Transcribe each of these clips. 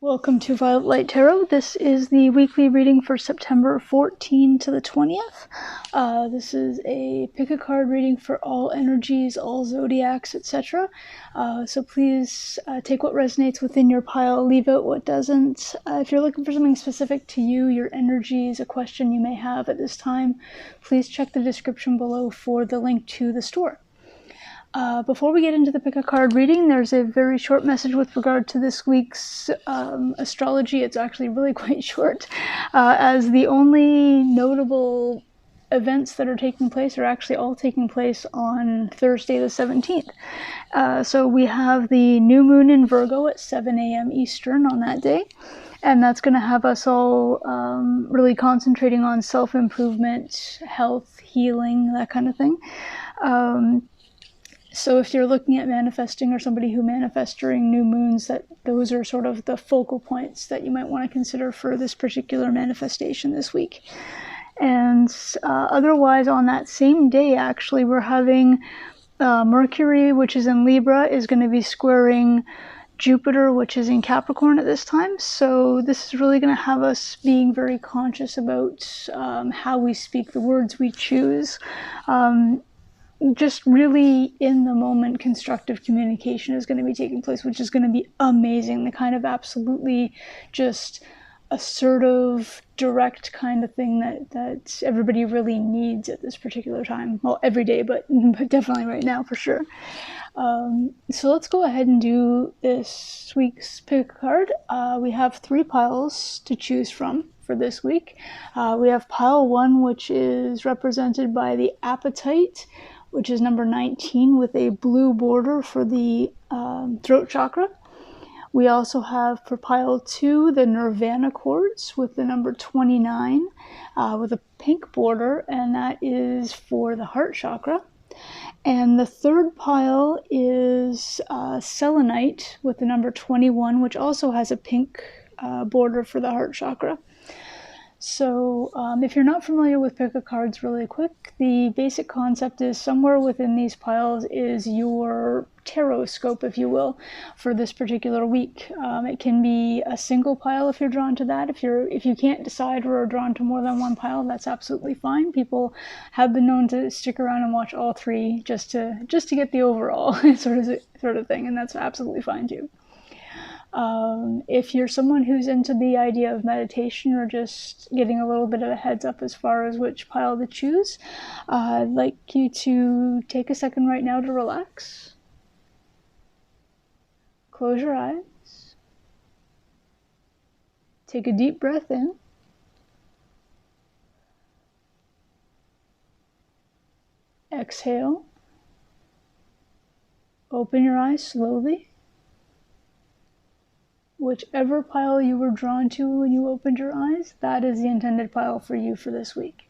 Welcome to Violet Light Tarot. This is the weekly reading for September 14 to the 20th. This is a pick a card reading for all energies, all zodiacs, etc. So please take what resonates within your pile, leave out what doesn't. If you're looking for something specific to you, your energies, a question you may have at this time, please check the description below for the link to the store. Before we get into the pick a card reading, there's a very short message with regard to this week's astrology. It's actually really quite short, as the only notable events that are taking place are actually all taking place on Thursday the 17th. So we have the new moon in Virgo at 7 a.m. Eastern on that day, and that's going to have us all really concentrating on self-improvement, health, healing, that kind of thing. So if you're looking at manifesting or somebody who manifests during new moons, those are sort of the focal points that you might want to consider for this particular manifestation this week. And otherwise, on that same day, actually, we're having Mercury, which is in Libra, is going to be squaring Jupiter, which is in Capricorn at this time. So this is really going to have us being very conscious about how we speak, the words we choose. Just really in the moment, constructive communication is going to be taking place, which is going to be amazing. The kind of absolutely just assertive, direct kind of thing that everybody really needs at this particular time. Well, every day, but definitely right now for sure. So let's go ahead and do this week's pick a card. We have 3 piles to choose from for this week. We have pile 1, which is represented by the Appetite, which is number 19 with a blue border for the throat chakra. We also have for pile 2 the Nirvana Quartz with the number 29 with a pink border, and that is for the heart chakra. And the third pile is Selenite with the number 21, which also has a pink border for the heart chakra. So if you're not familiar with pick a cards really quick, the basic concept is somewhere within these piles is your tarot scope, if you will, for this particular week. It can be a single pile if you're drawn to that. If you can't decide or are drawn to more than one pile, that's absolutely fine. People have been known to stick around and watch all 3 just to get the overall sort of thing, and that's absolutely fine too. If you're someone who's into the idea of meditation or just getting a little bit of a heads up as far as which pile to choose, I'd like you to take a second right now to relax. Close your eyes. Take a deep breath in. Exhale. Open your eyes slowly. Whichever pile you were drawn to when you opened your eyes, that is the intended pile for you for this week.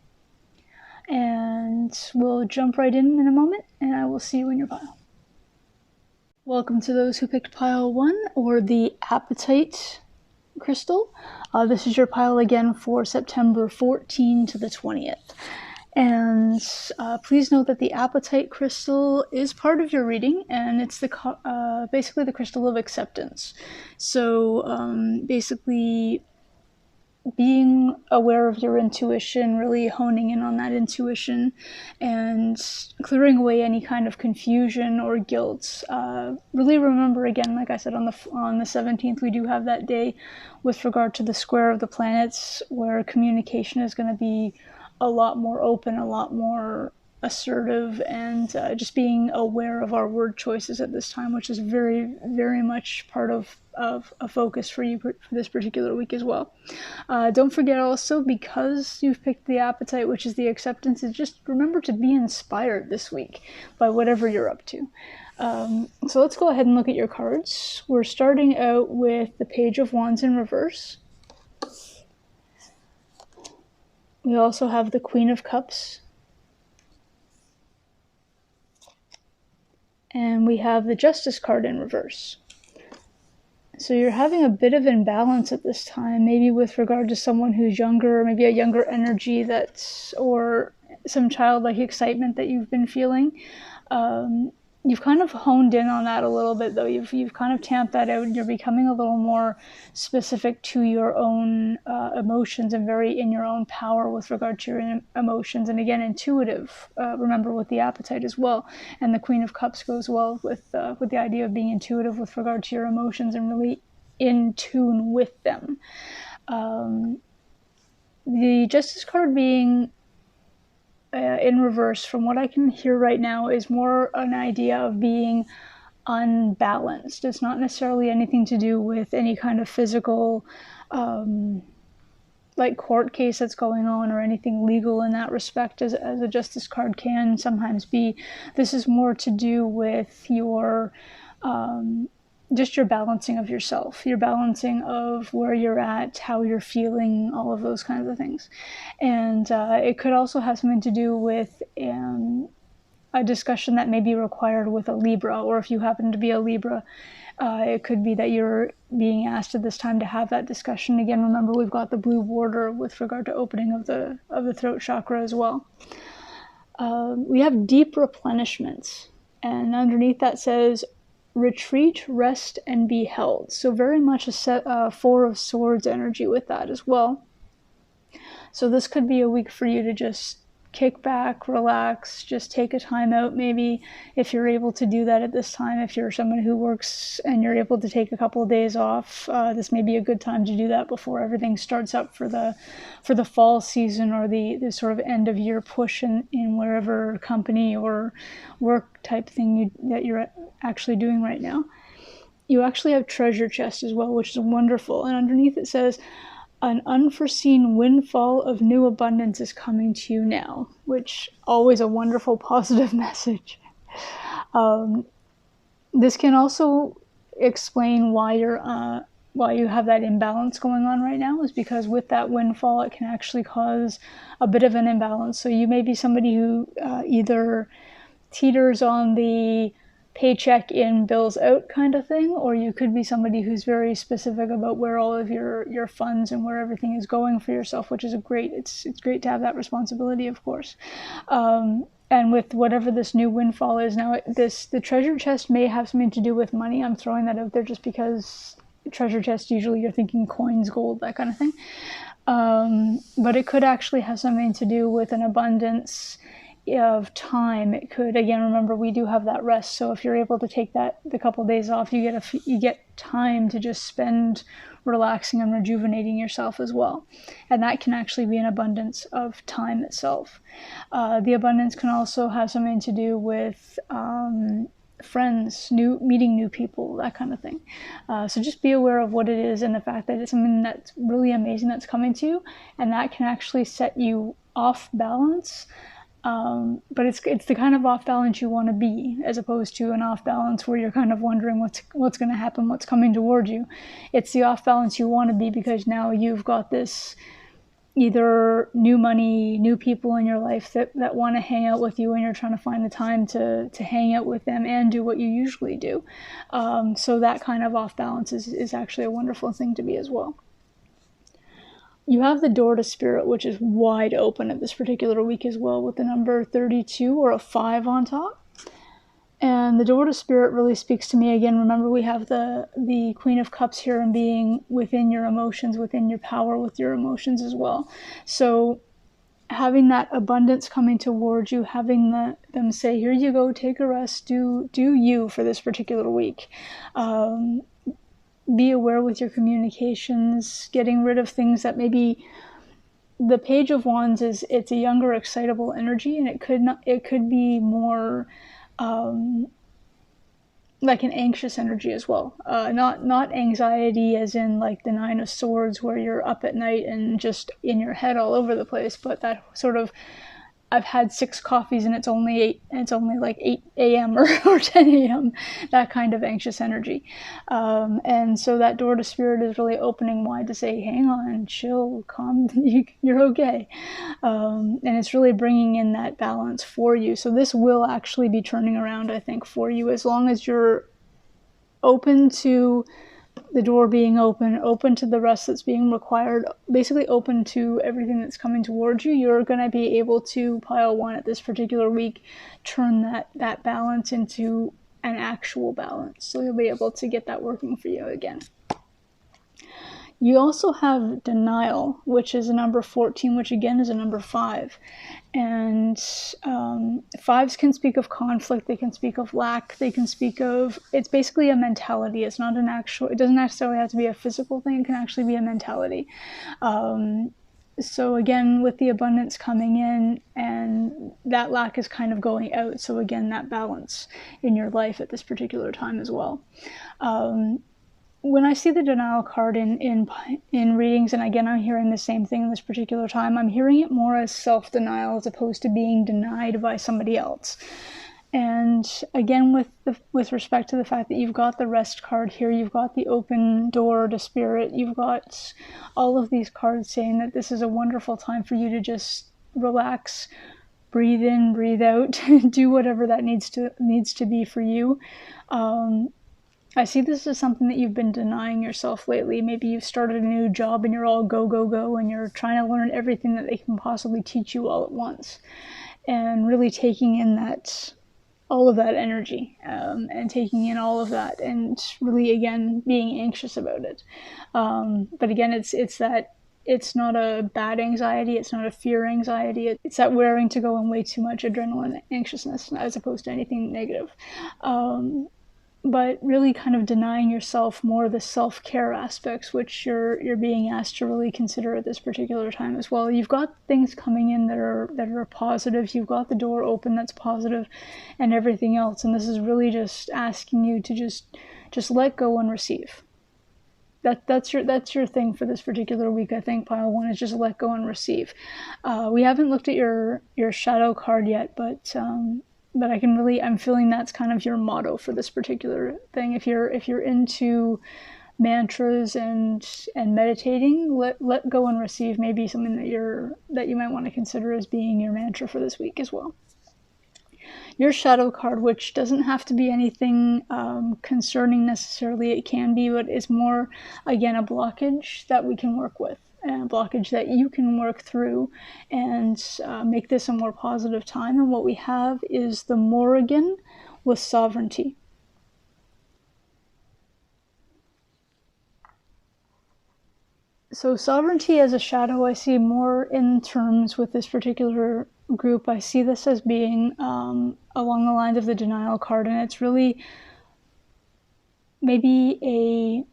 And we'll jump right in a moment, and I will see you in your pile. Welcome to those who picked pile 1, or the Appetite crystal. This is your pile again for September 14 to the 20th. And please note that the Appetite crystal is part of your reading, and it's basically the crystal of acceptance. So basically being aware of your intuition, really honing in on that intuition, and clearing away any kind of confusion or guilt. Really remember, again, like I said, on the 17th, we do have that day with regard to the square of the planets, where communication is going to be a lot more open, a lot more assertive, and just being aware of our word choices at this time, which is very, very much part of a focus for you for this particular week as well. Don't forget also, because you've picked the Appetite, which is the acceptance, is just remember to be inspired this week by whatever you're up to. So let's go ahead and look at your cards. We're starting out with the Page of Wands in reverse. We also have the Queen of Cups. And we have the Justice card in reverse. So you're having a bit of imbalance at this time, maybe with regard to someone who's younger, maybe a younger energy or some childlike excitement that you've been feeling. you've kind of honed in on that a little bit, though. You've kind of tamped that out, and you're becoming a little more specific to your own emotions and very in your own power with regard to your emotions. And again, intuitive. Remember, with the appetite as well, and the Queen of Cups goes well with the idea of being intuitive with regard to your emotions and really in tune with them. The Justice card being in reverse, from what I can hear right now, is more an idea of being unbalanced. It's not necessarily anything to do with any kind of physical like court case that's going on or anything legal in that respect, as a Justice card can sometimes be. This is more to do with your just your balancing of yourself, your balancing of where you're at, how you're feeling, all of those kinds of things. And it could also have something to do with a discussion that may be required with a Libra, or if you happen to be a Libra, it could be that you're being asked at this time to have that discussion. Again, remember, we've got the blue border with regard to opening of the throat chakra as well. We have deep replenishment, and underneath that says, retreat, rest, and be held. So very much a Four of Swords energy with that as well. So this could be a week for you to just kick back, relax, just take a time out, maybe, if you're able to do that at this time. If you're someone who works and you're able to take a couple of days off, this may be a good time to do that before everything starts up for the fall season, or the sort of end of year push in wherever company or work type thing that you're actually doing right now. You actually have treasure chest as well, which is wonderful. And underneath it says, an unforeseen windfall of new abundance is coming to you now, which always a wonderful positive message. This can also explain why you have that imbalance going on right now, is because with that windfall, it can actually cause a bit of an imbalance. So you may be somebody who either teeters on the paycheck in, bills out kind of thing, or you could be somebody who's very specific about where all of your funds and where everything is going for yourself, which is it's great to have that responsibility, of course. And with whatever this new windfall is now, the treasure chest may have something to do with money. I'm throwing that out there just because treasure chest, usually you're thinking coins, gold, that kind of thing. But it could actually have something to do with an abundance of time. It could, again, remember, we do have that rest, so if you're able to take the couple of days off, you get time to just spend relaxing and rejuvenating yourself as well. And that can actually be an abundance of time itself. The abundance can also have something to do with friends, meeting new people, that kind of thing. So just be aware of what it is, and the fact that it's something that's really amazing that's coming to you, and that can actually set you off balance. But it's the kind of off balance you want to be, as opposed to an off balance where you're kind of wondering what's going to happen, what's coming toward you. It's the off balance you want to be, because now you've got this either new money, new people in your life that want to hang out with you, and you're trying to find the time to hang out with them and do what you usually do. So that kind of off balance is actually a wonderful thing to be as well. You have the door to spirit, which is wide open at this particular week as well, with the number 32 or a 5 on top. And the door to spirit really speaks to me. Again, remember, we have the Queen of Cups here, and being within your emotions, within your power with your emotions as well. So having that abundance coming towards you, having them say, here you go, take a rest, do you for this particular week. Be aware with your communications, getting rid of things that maybe, the Page of Wands it's a younger, excitable energy, and it could be more like an anxious energy as well. Not anxiety as in like the Nine of Swords where you're up at night and just in your head all over the place, but that sort of, I've had 6 coffees and it's only like 8 a.m. or 10 a.m., that kind of anxious energy. And so that door to spirit is really opening wide to say, hang on, chill, calm, you're okay. And it's really bringing in that balance for you. So this will actually be turning around, I think, for you, as long as you're open to the door being open to the rest that's being required, basically open to everything that's coming towards you, you're going to be able to, pile 1 at this particular week, turn that balance into an actual balance. So you'll be able to get that working for you again. You also have denial, which is a number 14, which again is a number 5. And 5s can speak of conflict, they can speak of lack, they can speak of, it's basically a mentality. It's not an actual, it doesn't necessarily have to be a physical thing, it can actually be a mentality. So again, with the abundance coming in and that lack is kind of going out, so again, that balance in your life at this particular time as well. When I see the denial card in readings, and again, I'm hearing the same thing this particular time, I'm hearing it more as self-denial as opposed to being denied by somebody else. And again, with respect to the fact that you've got the rest card here, you've got the open door to spirit, you've got all of these cards saying that this is a wonderful time for you to just relax, breathe in, breathe out, do whatever that needs to be for you. I see this as something that you've been denying yourself lately. Maybe you've started a new job and you're all go, go, go, and you're trying to learn everything that they can possibly teach you all at once. And really taking in all of that energy, and taking in all of that, and really, again, being anxious about it. But again, it's not a bad anxiety, it's not a fear anxiety, it's that wearing to go on way too much adrenaline anxiousness as opposed to anything negative. But really kind of denying yourself more of the self-care aspects, which you're being asked to really consider at this particular time as well. You've got things coming in that are positive. You've got the door open that's positive, and everything else. And this is really just asking you to just let go and receive. That's your thing for this particular week, I think. Pile 1 is just let go and receive. We haven't looked at your shadow card yet, but I'm feeling that's kind of your motto for this particular thing. If you're into mantras and meditating, let go and receive may be something that you might want to consider as being your mantra for this week as well. Your shadow card, which doesn't have to be anything concerning necessarily, it can be, but it's more, again, a blockage that we can work with, and a blockage that you can work through and make this a more positive time. And what we have is the Morrigan with sovereignty. So sovereignty as a shadow, I see more in terms with this particular group. I see this as being along the lines of the denial card, and it's really maybe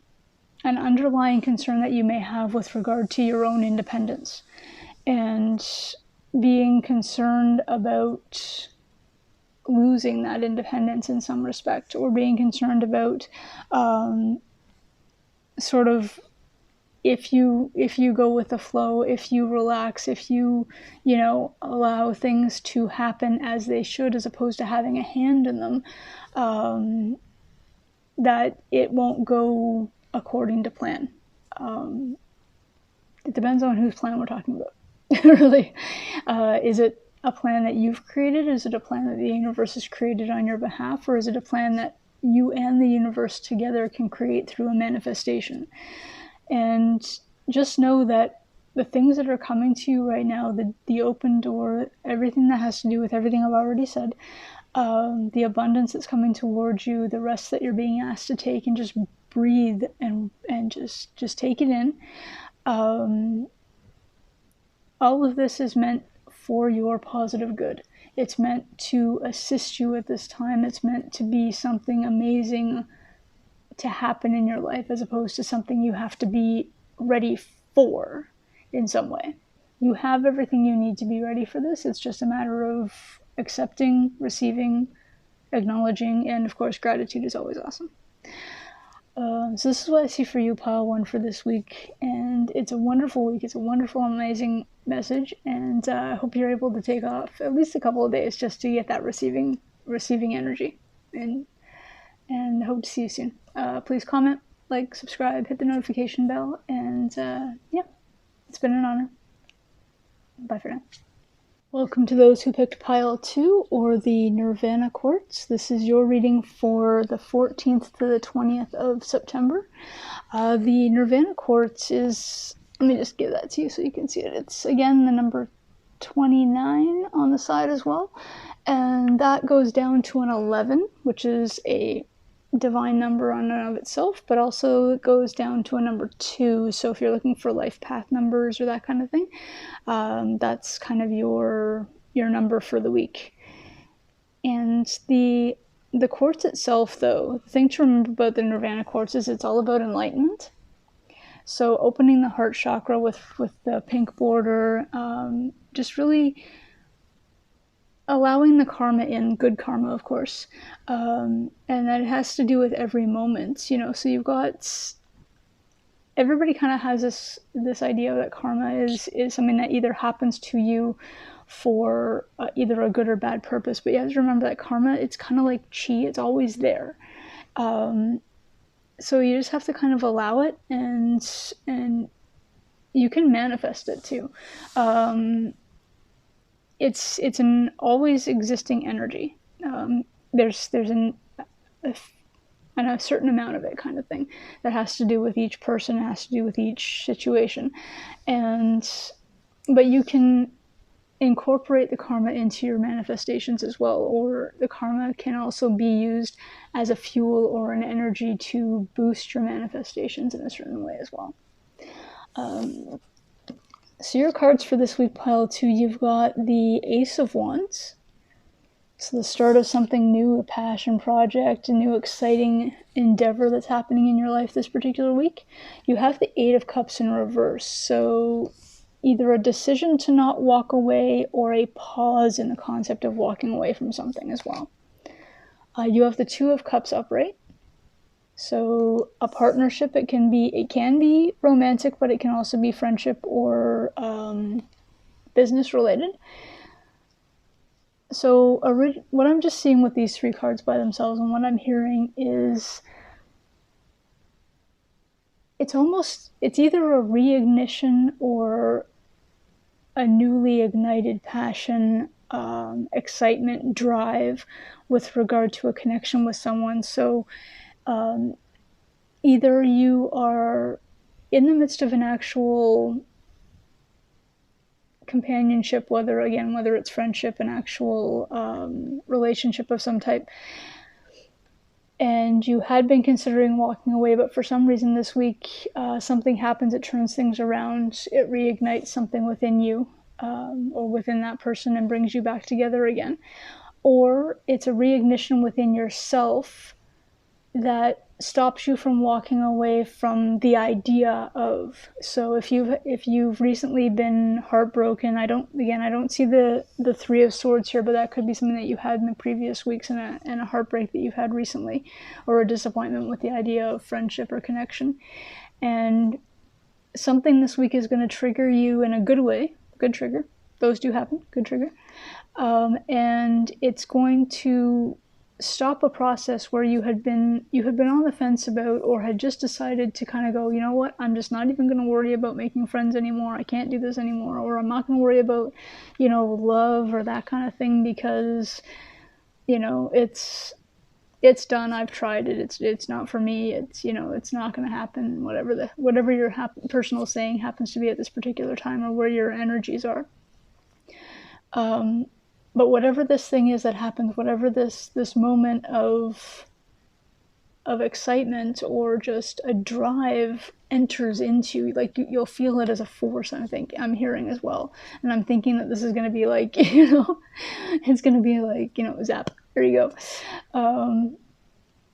an underlying concern that you may have with regard to your own independence, and being concerned about losing that independence in some respect, or being concerned about sort of if you go with the flow, if you relax, if you allow things to happen as they should, as opposed to having a hand in them, that it won't go according to plan. It depends on whose plan we're talking about. Really. Is it a plan that you've created? Is it a plan that the universe has created on your behalf? Or is it a plan that you and the universe together can create through a manifestation? And just know that the things that are coming to you right now, the open door, everything that has to do with everything I've already said, the abundance that's coming towards you, the rest that you're being asked to take, and just breathe and just take it in. All of this is meant for your positive good. It's meant to assist you at this time. It's meant to be something amazing to happen in your life, as opposed to something you have to be ready for in some way. You have everything you need to be ready for this. It's just a matter of accepting, receiving, acknowledging, and of course gratitude is always awesome. So this is what I see for you, pile 1, for this week, and it's a wonderful week. It's a wonderful, amazing message, and I hope you're able to take off at least a couple of days just to get that receiving energy, and hope to see you soon. Please comment, like, subscribe, hit the notification bell, and yeah, it's been an honor. Bye for now. Welcome to those who picked Pile 2 or the Nirvana Quartz. This is your reading for the 14th to the 20th of September. The Nirvana Quartz is, let me just give that to you so you can see it. It's, again, the number 29 on the side as well. And that goes down to an 11, which is a divine number on and of itself, but also it goes down to a number 2. So if you're looking for life path numbers or that kind of thing, that's kind of your number for the week. And the quartz itself, though, the thing to remember about the Nirvana Quartz is it's all about enlightenment. So opening the heart chakra with the pink border, just really allowing the karma in, good karma, of course, and that it has to do with every moment, so you've got, everybody kind of has this idea that karma is something that either happens to you for either a good or bad purpose, but you have to remember that karma, it's kind of like chi, it's always there, so you just have to kind of allow it, and you can manifest it too. It's an always existing energy. There's a certain amount of it, kind of thing, that has to do with each person, has to do with each situation, but you can incorporate the karma into your manifestations as well, or the karma can also be used as a fuel or an energy to boost your manifestations in a certain way as well. So your cards for this week, Pile 2, you've got the Ace of Wands. So the start of something new, a passion project, a new exciting endeavor that's happening in your life this particular week. You have the Eight of Cups in reverse. So either a decision to not walk away or a pause in the concept of walking away from something as well. You have the Two of Cups upright. So a partnership, it can be romantic, but it can also be friendship or business related. So what I'm just seeing with these three cards by themselves, and what I'm hearing is it's either a reignition or a newly ignited passion, excitement, drive with regard to a connection with someone. So either you are in the midst of an actual companionship, whether it's friendship, an actual relationship of some type, and you had been considering walking away, but for some reason this week something happens, it turns things around, it reignites something within you or within that person and brings you back together again. Or it's a reignition within yourself that stops you from walking away from the idea of. So if you've recently been heartbroken, I don't see the Three of Swords here, but that could be something that you had in the previous weeks, and a heartbreak that you've had recently, or a disappointment with the idea of friendship or connection. And something this week is going to trigger you in a good way, good trigger. Those do happen, good trigger. And it's going to stop a process where you had been on the fence about, or had just decided to kind of go, you know what, I'm just not even going to worry about making friends anymore, I can't do this anymore, or I'm not going to worry about, love or that kind of thing, because, it's done, I've tried it, it's not for me, it's not going to happen, whatever your personal saying happens to be at this particular time, or where your energies are. But whatever this thing is that happens, whatever this moment of excitement or just a drive enters into, like, you'll feel it as a force, I'm hearing as well. And I'm thinking that this is going to be like, it's going to be like, zap, there you go.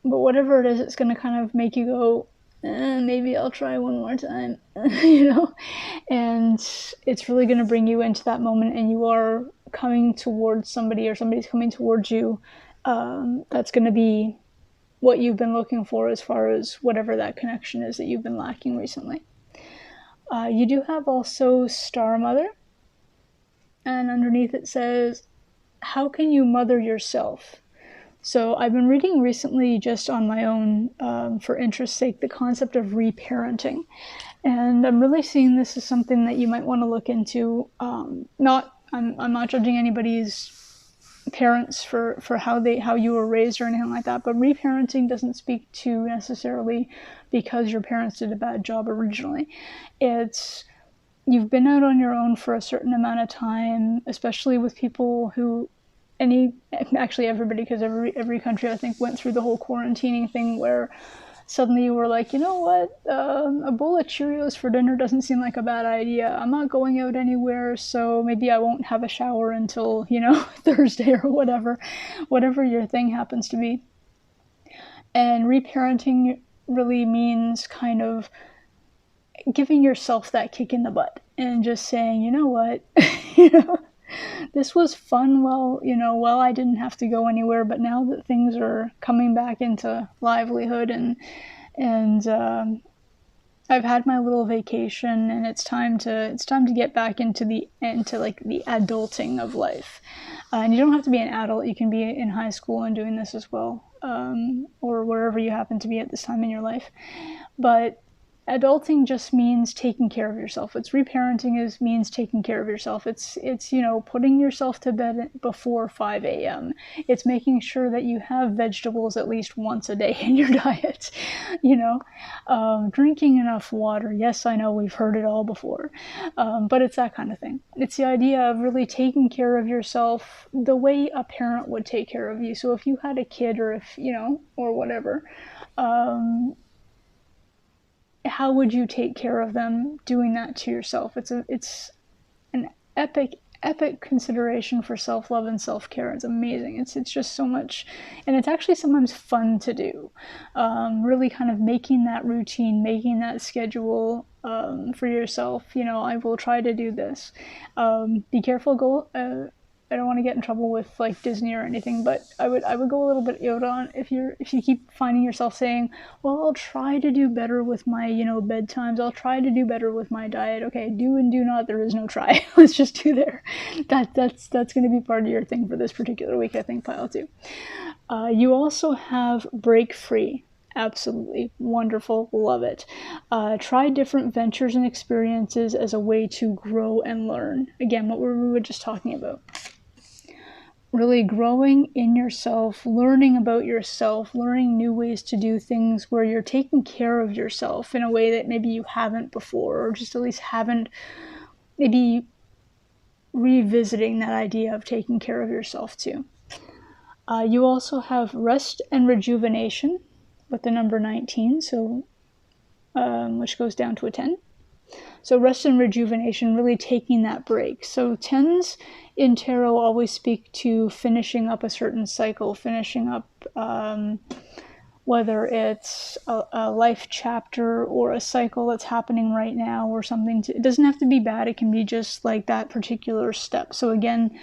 But whatever it is, it's going to kind of make you go, maybe I'll try one more time, and it's really going to bring you into that moment, and you are coming towards somebody, or somebody's coming towards you, that's going to be what you've been looking for, as far as whatever that connection is that you've been lacking recently. You do have also Star Mother, and underneath it says, how can you mother yourself? So I've been reading recently, just on my own, for interest's sake, the concept of reparenting. And I'm really seeing this as something that you might want to look into. I'm not judging anybody's parents for how you were raised or anything like that, but reparenting doesn't speak to necessarily because your parents did a bad job originally. It's you've been out on your own for a certain amount of time, especially with people who actually everybody, because every country I think went through the whole quarantining thing where suddenly you were like, you know what, a bowl of Cheerios for dinner doesn't seem like a bad idea. I'm not going out anywhere, so maybe I won't have a shower until, Thursday or whatever your thing happens to be. And reparenting really means kind of giving yourself that kick in the butt and just saying, you know what, this was fun while I didn't have to go anywhere, but now that things are coming back into livelihood and I've had my little vacation and it's time to get back into the adulting of life. And you don't have to be an adult, you can be in high school and doing this as well, or wherever you happen to be at this time in your life. But adulting just means taking care of yourself. It's reparenting means taking care of yourself. It's putting yourself to bed before 5 a.m. It's making sure that you have vegetables at least once a day in your diet. Drinking enough water. Yes, I know we've heard it all before, but it's that kind of thing. It's the idea of really taking care of yourself the way a parent would take care of you. So if you had a kid, or if or whatever. How would you take care of them doing that to yourself? It's an epic consideration for self-love and self-care. It's amazing. It's just so much, and it's actually sometimes fun to do. Really kind of making that routine, making that schedule for yourself. I will try to do this. Be careful. I don't want to get in trouble with like Disney or anything, but I would go a little bit out on if you keep finding yourself saying, well, I'll try to do better with my bedtimes, I'll try to do better with my diet. Okay, do and do not, there is no try. Let's just do there. That's going to be part of your thing for this particular week, I think, pile 2. You also have break free. Absolutely wonderful, love it. Try different ventures and experiences as a way to grow and learn. Again, what we were just talking about. Really growing in yourself, learning about yourself, learning new ways to do things where you're taking care of yourself in a way that maybe you haven't before, or just at least haven't, maybe revisiting that idea of taking care of yourself too. You also have rest and rejuvenation with the number 19, so which goes down to a 10. So rest and rejuvenation, really taking that break. So 10s in tarot always speak to finishing up a certain cycle, finishing up whether it's a life chapter or a cycle that's happening right now or something. It doesn't have to be bad. It can be just like that particular step. So again,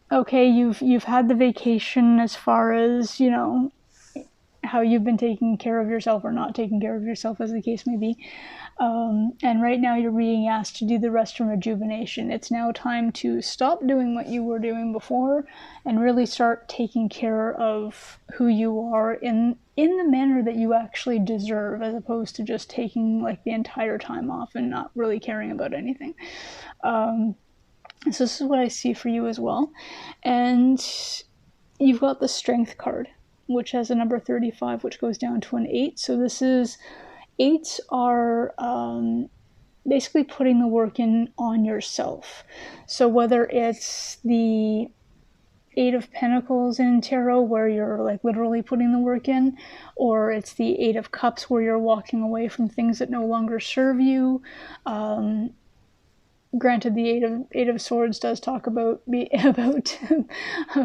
okay, you've had the vacation as far as, how you've been taking care of yourself or not taking care of yourself, as the case may be. And right now you're being asked to do the rest and rejuvenation. It's now time to stop doing what you were doing before and really start taking care of who you are in the manner that you actually deserve, as opposed to just taking like the entire time off and not really caring about anything. So this is what I see for you as well. And you've got the Strength card, which has a number 35, which goes down to an 8. So this is, 8s are basically putting the work in on yourself. So whether it's the 8 of Pentacles in tarot, where you're like literally putting the work in, or it's the 8 of Cups, where you're walking away from things that no longer serve you. Granted, the Eight of Swords does talk about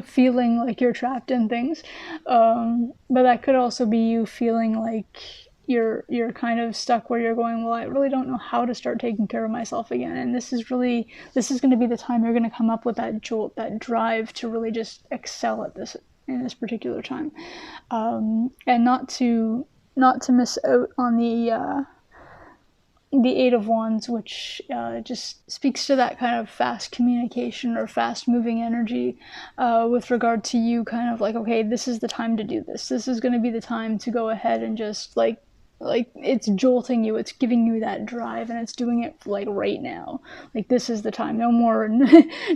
feeling like you're trapped in things, but that could also be you feeling like you're kind of stuck where you're going, well, I really don't know how to start taking care of myself again. And this is going to be the time you're going to come up with that jolt, that drive to really just excel at this in this particular time, and not to miss out on the 8 of Wands, which just speaks to that kind of fast communication or fast moving energy with regard to you kind of like, okay, this is the time to do this. This is going to be the time to go ahead and just like like it's jolting you, it's giving you that drive, and it's doing it like right now. Like this is the time. No more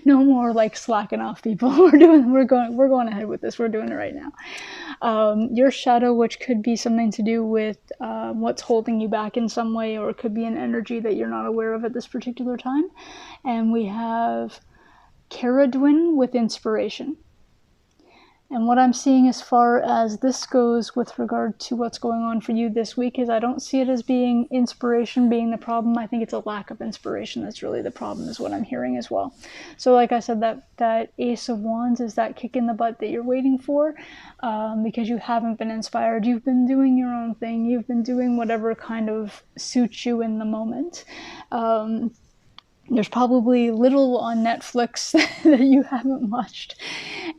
no more like slacking off, people. We're going ahead with this. We're doing it right now. Your shadow, which could be something to do with what's holding you back in some way, or it could be an energy that you're not aware of at this particular time. And we have Caradwin with inspiration. And what I'm seeing as far as this goes with regard to what's going on for you this week is I don't see it as being inspiration being the problem. I think it's a lack of inspiration that's really the problem, is what I'm hearing as well. So like I said, that Ace of Wands is that kick in the butt that you're waiting for, because you haven't been inspired. You've been doing your own thing. You've been doing whatever kind of suits you in the moment. There's probably little on Netflix that you haven't watched,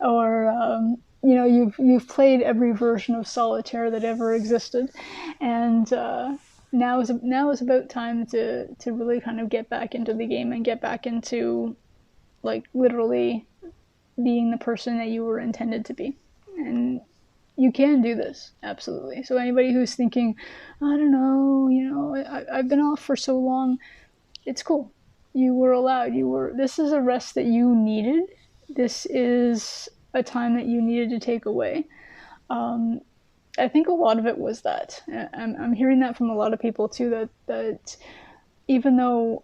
or you've played every version of solitaire that ever existed, and now is about time to really kind of get back into the game and get back into like literally being the person that you were intended to be. And you can do this, absolutely. So anybody who's thinking, I don't know, I've been off for so long, it's cool. You were allowed. This is a rest that you needed. This is a time that you needed to take away. I think a lot of it was that. I'm hearing that from a lot of people too, that even though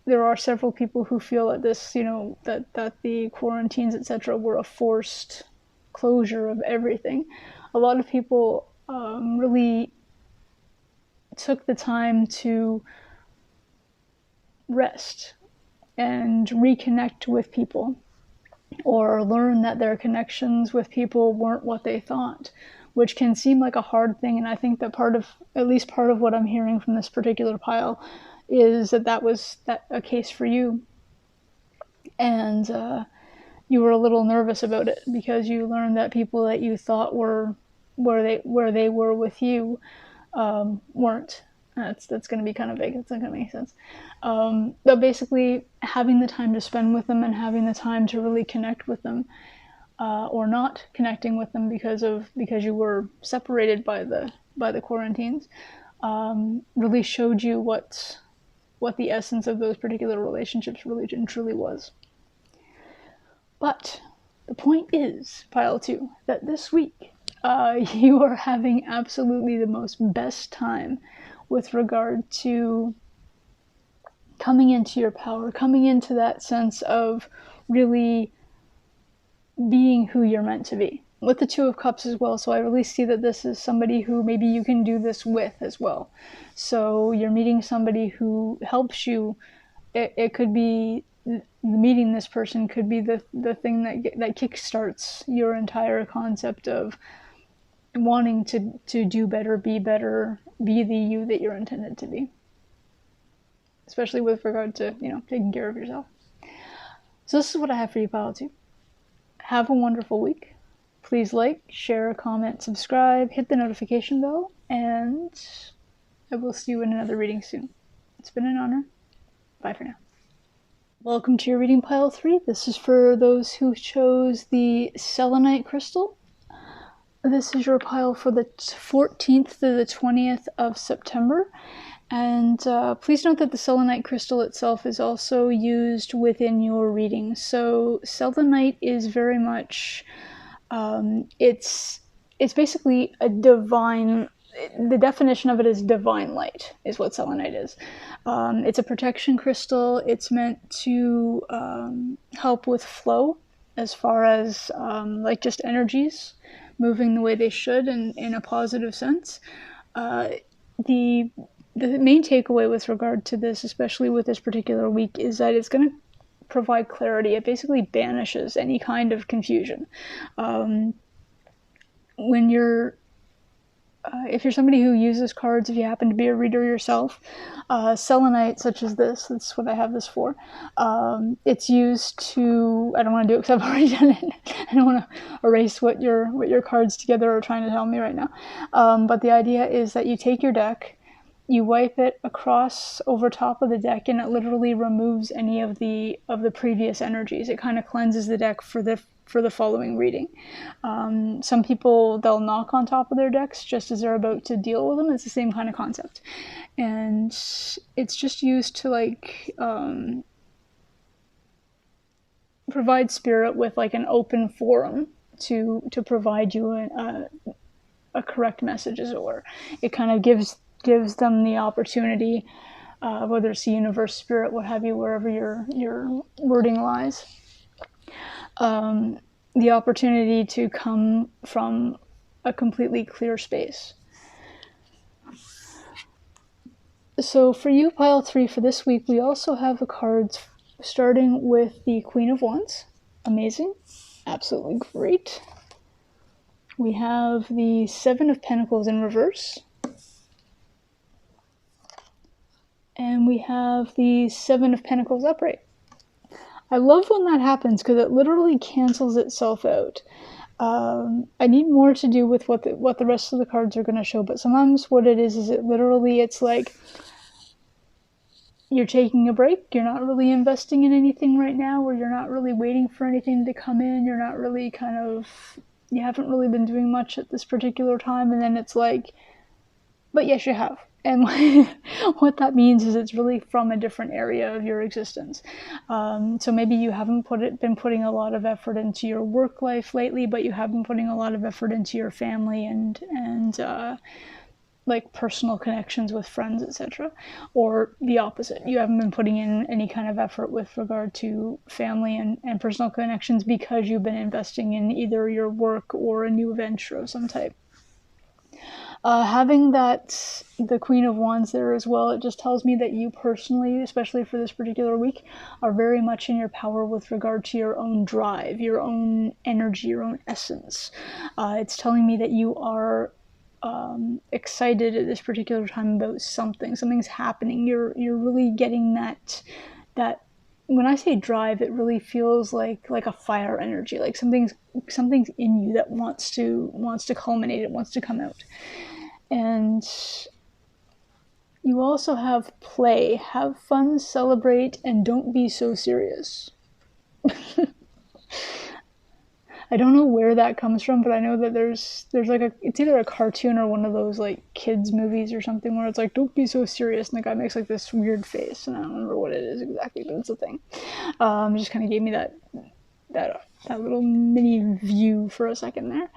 there are several people who feel that this, that the quarantines, etc., were a forced closure of everything, a lot of people really took the time to rest and reconnect with people, or learn that their connections with people weren't what they thought, which can seem like a hard thing. And I think that at least part of what I'm hearing from this particular pile is that was a case for you. And you were a little nervous about it because you learned that people that you thought were where they were with you weren't. That's going to be kind of vague. It's not going to make sense. But basically, having the time to spend with them and having the time to really connect with them, or not connecting with them because you were separated by the quarantines, really showed you what the essence of those particular relationships really and truly was. But the point is, pile 2, that this week you are having absolutely the most best time with regard to coming into your power, coming into that sense of really being who you're meant to be. With the 2 of Cups as well, so I really see that this is somebody who maybe you can do this with as well. So you're meeting somebody who helps you. It could be meeting this person could be the thing that kickstarts your entire concept of wanting to do better, be the you that you're intended to be. Especially with regard to, taking care of yourself. So this is what I have for you, pile 2. Have a wonderful week. Please like, share, comment, subscribe, hit the notification bell, and I will see you in another reading soon. It's been an honor. Bye for now. Welcome to your reading, pile 3. This is for those who chose the selenite crystal. This is your pile for the 14th to the 20th of September. And please note that the selenite crystal itself is also used within your reading. So selenite is very much, it's basically a divine, the definition of it is divine light, is what selenite is. It's a protection crystal. It's meant to help with flow as far as like just energies moving the way they should and in a positive sense. The main takeaway with regard to this, especially with this particular week, is that it's going to provide clarity. It basically banishes any kind of confusion. When you're if you're somebody who uses cards, if you happen to be a reader yourself, selenite such as this, that's what I have this for, it's used to, I don't want to do it because I've already done it, I don't want to erase what your cards together are trying to tell me right now, but the idea is that you take your deck you wipe it across over top of the deck, and it literally removes any of the previous energies. It kind of cleanses the deck for the following reading. Some people, they'll knock on top of their decks just as they're about to deal with them. It's the same kind of concept, and it's just used to like provide spirit with like an open forum to provide you a correct message, as it were. It kind of gives them the opportunity, whether it's the universe, spirit, what have you, wherever your wording lies, the opportunity to come from a completely clear space. So for you, pile 3 for this week, we also have the cards starting with the Queen of Wands. Amazing. Absolutely great. We have the Seven of Pentacles in reverse. And we have the Seven of Pentacles upright. I love when that happens because it literally cancels itself out. I need more to do with what the rest of the cards are going to show, but sometimes what it is it literally, it's like you're taking a break, you're not really investing in anything right now, or you're not really waiting for anything to come in, you're not really you haven't really been doing much at this particular time, and then it's like, but yes, you have. And what that means is it's really from a different area of your existence. So maybe you haven't been putting a lot of effort into your work life lately, but you have been putting a lot of effort into your family and like personal connections with friends, etc. Or the opposite. You haven't been putting in any kind of effort with regard to family and personal connections because you've been investing in either your work or a new venture of some type. Having the Queen of Wands there as well, it just tells me that you personally, especially for this particular week, are very much in your power with regard to your own drive, your own energy, your own essence. It's telling me that you are excited at this particular time about something's happening. You're really getting that when I say drive, it really feels like a fire energy, like something's in you that wants to culminate, it wants to come out. And you also have play, have fun, celebrate, and don't be so serious. I don't know where that comes from, but I know that there's like it's either a cartoon or one of those like kids movies or something where it's like, don't be so serious, and the guy makes like this weird face, and I don't remember what it is exactly, but it's a thing. It just kind of gave me that little mini view for a second there.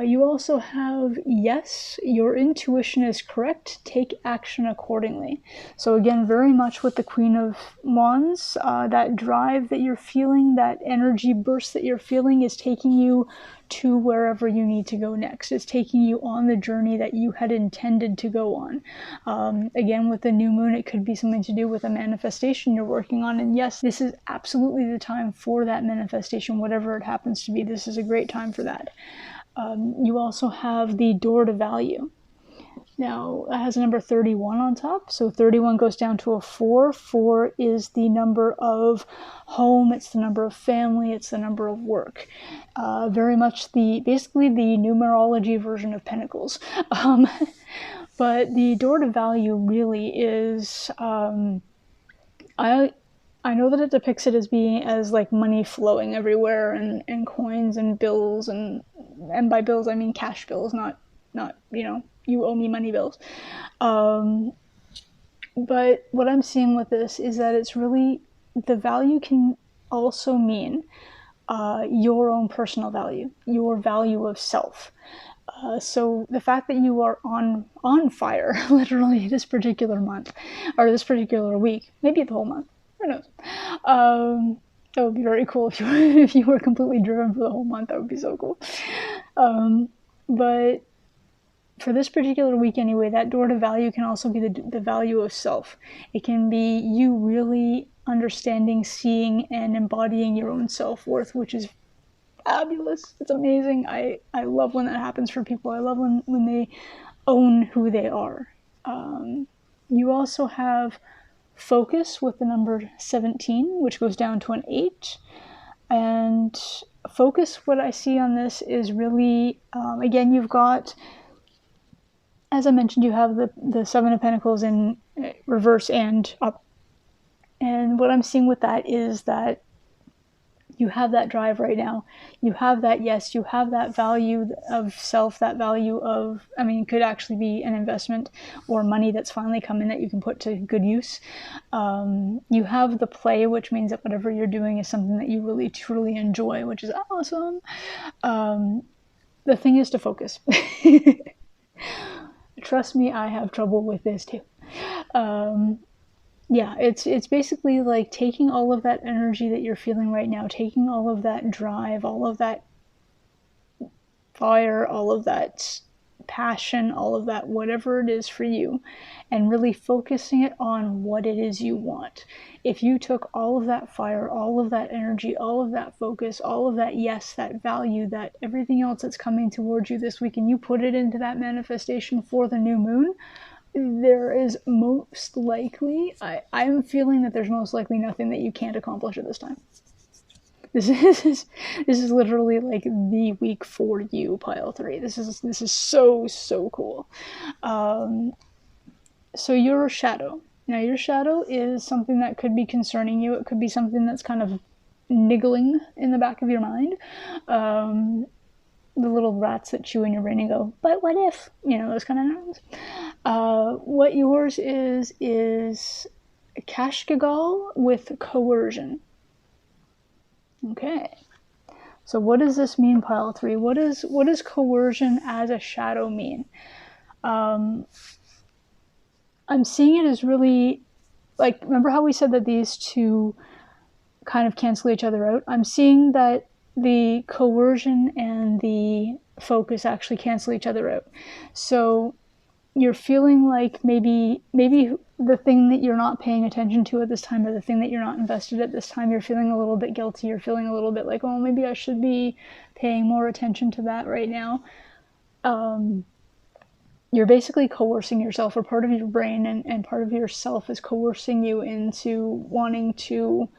You also have, yes, your intuition is correct, take action accordingly. So again, very much with the Queen of Wands, that drive that you're feeling, that energy burst that you're feeling is taking you to wherever you need to go next. It's taking you on the journey that you had intended to go on. Again, with the new moon, it could be something to do with a manifestation you're working on. And yes, this is absolutely the time for that manifestation, whatever it happens to be. This is a great time for that. You also have the door to value. Now, it has a number 31 on top, so 31 goes down to a 4. 4 is the number of home, it's the number of family, it's the number of work. Very much basically the numerology version of Pentacles. But the door to value really is, I know that it depicts it as like money flowing everywhere and coins and bills and by bills I mean cash bills, not you owe me money bills. But what I'm seeing with this is that it's really, the value can also mean your own personal value, your value of self. So the fact that you are on fire literally this particular month or this particular week, maybe the whole month. Who knows? That would be very cool if you were completely driven for the whole month. That would be so cool. But for this particular week anyway, that door to value can also be the value of self. It can be you really understanding, seeing, and embodying your own self-worth, which is fabulous. It's amazing. I love when that happens for people. I love when they own who they are. You also have focus with the number 17, which goes down to an 8. And focus, what I see on this is really, again, you've got as I mentioned, you have the Seven of Pentacles in reverse and up. And what I'm seeing with that is that you have that drive right now. You have that yes, you have that value of self, that value of, I mean, it could actually be an investment or money that's finally come in that you can put to good use. You have the play, which means that whatever you're doing is something that you really, truly enjoy, which is awesome. The thing is to focus. Trust me, I have trouble with this too. Yeah, it's basically like taking all of that energy that you're feeling right now, taking all of that drive, all of that fire, all of that passion, all of that whatever it is for you, and really focusing it on what it is you want. If you took all of that fire, all of that energy, all of that focus, all of that yes, that value, that everything else that's coming towards you this week, and you put it into that manifestation for the new moon, there is most likely, I'm feeling that there's most likely nothing that you can't accomplish at this time. This is literally like the week for you, pile 3. This is so cool. So your shadow. Now your shadow is something that could be concerning you. It could be something that's kind of niggling in the back of your mind. The little rats that chew in your brain and go, but what if? You know, those kind of things. What yours is Kashkagal with coercion. Okay. So what does this mean, pile 3? What does coercion as a shadow mean? I'm seeing it as really, like, remember how we said that these two kind of cancel each other out? I'm seeing that the coercion and the focus actually cancel each other out. So you're feeling like maybe the thing that you're not paying attention to at this time, or the thing that you're not invested at this time, you're feeling a little bit guilty. You're feeling a little bit like, oh, maybe I should be paying more attention to that right now. You're basically coercing yourself, or part of your brain and part of yourself is coercing you into wanting to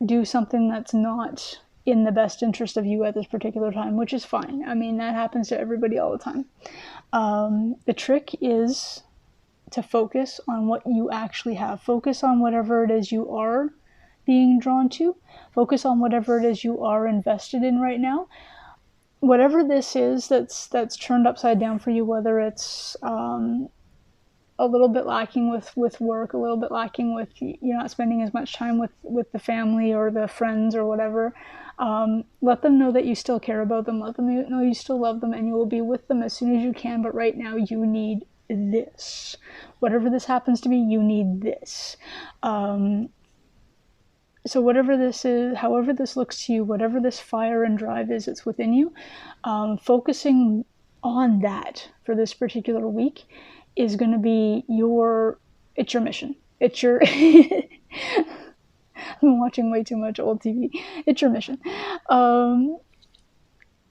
do something that's not in the best interest of you at this particular time, which is fine. I mean, that happens to everybody all the time. The trick is to focus on what you actually have. Focus on whatever it is you are being drawn to. Focus on whatever it is you are invested in right now. Whatever this is that's turned upside down for you, whether it's a little bit lacking with work, a little bit lacking with you're not spending as much time with the family or the friends or whatever, let them know that you still care about them. Let them know you still love them, and you will be with them as soon as you can. But right now you need this. Whatever this happens to be, you need this. So whatever this is, however this looks to you, whatever this fire and drive is that's within you, focusing on that for this particular week is going to be it's your mission. It's your, I'm watching way too much old TV. It's your mission.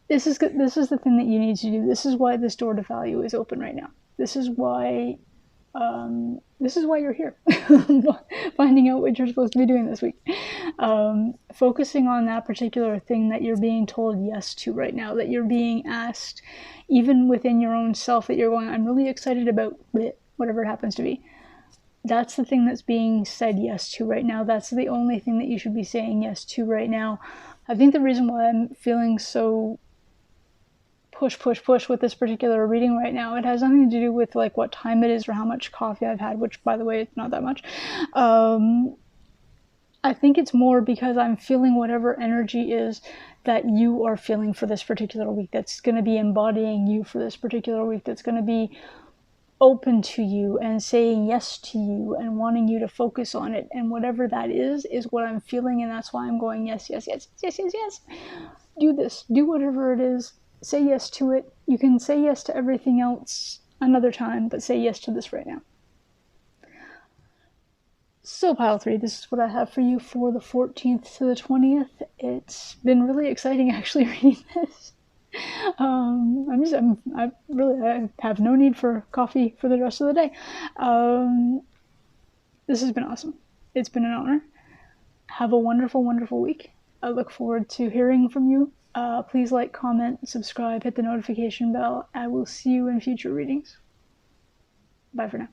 This is the thing that you need to do. This is why this door to value is open right now. This is why you're here. Finding out what you're supposed to be doing this week. Focusing on that particular thing that you're being told yes to right now, that you're being asked, even within your own self, that you're going, I'm really excited about whatever it happens to be. That's the thing that's being said yes to right now. That's the only thing that you should be saying yes to right now. I think the reason why I'm feeling so push with this particular reading right now, it has nothing to do with like what time it is or how much coffee I've had, which by the way, it's not that much. I think it's more because I'm feeling whatever energy is that you are feeling for this particular week, that's going to be embodying you for this particular week, that's going to be open to you and saying yes to you and wanting you to focus on it. And whatever that is what I'm feeling, and that's why I'm going yes. Do this. Do whatever it is. Say yes to it. You can say yes to everything else another time, but say yes to this right now. So pile 3, this is what I have for you for the 14th to the 20th. It's been really exciting actually reading this. I have no need for coffee for the rest of the day. This has been awesome. It's been an honor. Have a wonderful, wonderful week. I look forward to hearing from you Please like, comment, subscribe, hit the notification bell. I will see you in future readings. Bye for now.